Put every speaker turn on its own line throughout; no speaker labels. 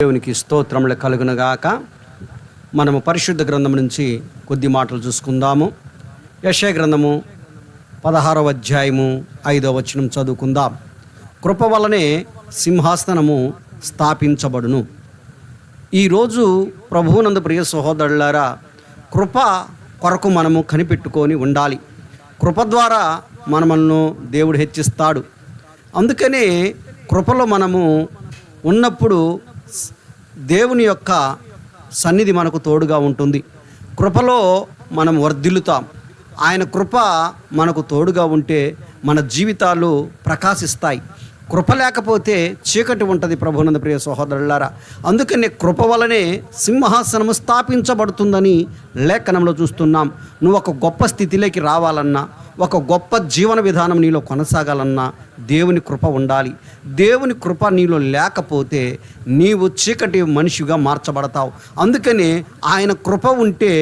దేవునికి స్తోత్రములు కలుగునుగాక. మనము పరిశుద్ధ గ్రంథం నుంచి కొద్ది మాటలు చూసుకుందాము. యెషయా గ్రంథము 16వ అధ్యాయము 5వ వచనం చదువుకుందాం. కృప వలనే సింహాసనము స్థాపించబడును. ఈరోజు ప్రభువునందు ప్రియ సహోదరులారా, కృప కొరకు మనము కనిపెట్టుకొని ఉండాలి. కృప ద్వారా మనలను దేవుడు హెచ్చిస్తాడు. అందుకనే కృపలో మనము ఉన్నప్పుడు దేవుని యొక్క సన్నిధి మనకు తోడుగా ఉంటుంది. కృపలో మనం వర్ధిల్లుతాం. ఆయన కృప మనకు తోడుగా ఉంటే మన జీవితాలు ప్రకాశిస్తాయి. కృప లేకపోతే చీకటి ఉంటుంది. ప్రభువునందు ప్రియ సహోదరులారా, అందుకనే కృప వలనే సింహాసనము స్థాపించబడుతుందని లేఖనంలో చూస్తున్నాం. నువ్వు ఒక గొప్ప స్థితిలోకి రావాలన్నా, ఒక గొప్ప జీవన విధానం నీలో కొనసాగాలన్నా దేవుని కృప ఉండాలి. దేవుని కృప నీలో లేకపోతే నీవు చీకటి మనిషిగా మార్చబడతావు. అందుకని ఆయన కృప ఉంటే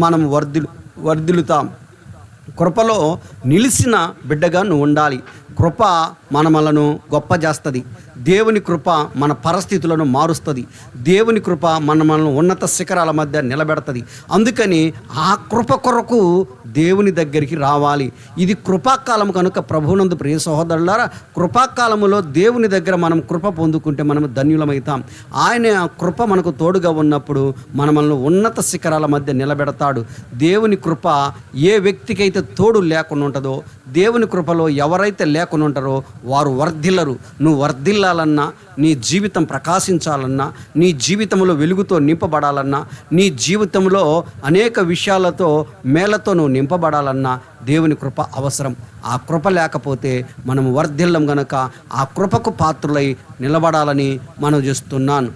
మనం వర్ధిల్లుతాం. కృపలో నిలిచిన బిడ్డగా నువ్వు ఉండాలి. కృప మనలను గొప్ప చేస్తుంది. దేవుని కృప మన పరిస్థితులను మారుస్తుంది. దేవుని కృప మనల్ని ఉన్నత శిఖరాల మధ్య నిలబెడుతుంది. అందుకని ఆ కృప కొరకు దేవుని దగ్గరికి రావాలి. ఇది కృపాకాలం కనుక ప్రభువునందు ప్రియ సహోదరులారా, కృపాకాలములో దేవుని దగ్గర మనం కృప పొందుకుంటే మనం ధన్యులమవుతాం. ఆయన కృప మనకు తోడుగా ఉన్నప్పుడు మనల్ని ఉన్నత శిఖరాల మధ్య నిలబెడతాడు. దేవుని కృప ఏ వ్యక్తికైతే తోడు లేకుండా ఉంటుందో, దేవుని కృపలో ఎవరైతే లేకుండా ఉంటారో వారు వర్ధిల్లరు. నువ్వు వర్ధిల్లాలన్నా, నీ జీవితం ప్రకాశించాలన్నా, నీ జీవితంలో వెలుగుతో నింపబడాలన్నా, నీ జీవితంలో అనేక విషయాలతో మేళతో నువ్వు నింపబడాలన్నా దేవుని కృప అవసరం. ఆ కృప లేకపోతే మనం వర్ధిల్లం గనక ఆ కృపకు పాత్రులై నిలబడాలని మనం చేస్తున్నాను.